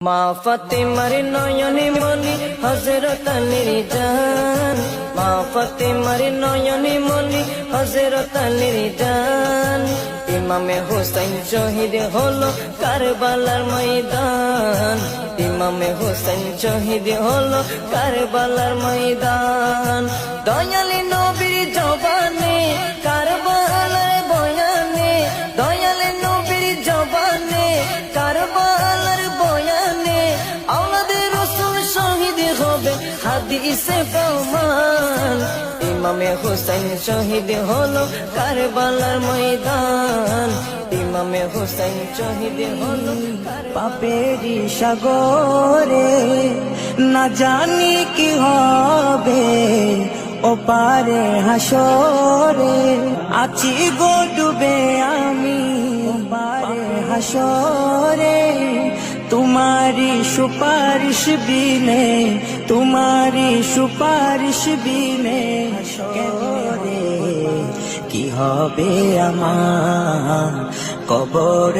মা ফাতেমার নয়নে মনি হযরত আলীর জান, মা ফাতেমার নয়নে মনি হযরত আলীর জান। ইমামে হোসেন শহীদ হলো কারবালার ময়দান, ইমামে হোসেন শহীদ হলো কারবালার ময়দান। দয়ালি নবীর জবানে কারবালার বয়ানে, দয়ালি নবীর জবানে কারবালার বয়ানে, আওলাদে রাসূল শহীদ হবে হাদিসে প্রমাণ। ইমামে হোসেন শহীদ হলো কারবালার ময়দান, ইমামে হোসেন শহীদ হলো পাপেরি সাগরে না জানি কি হবে, ও পারে হাসরে আছি গো ডুবে আমি, ও পারে হাসরে তোমারি সুপারিশ বিনে, তোমারি সুপারিশ বিনে হাসরে কি হবে আমার কবরে।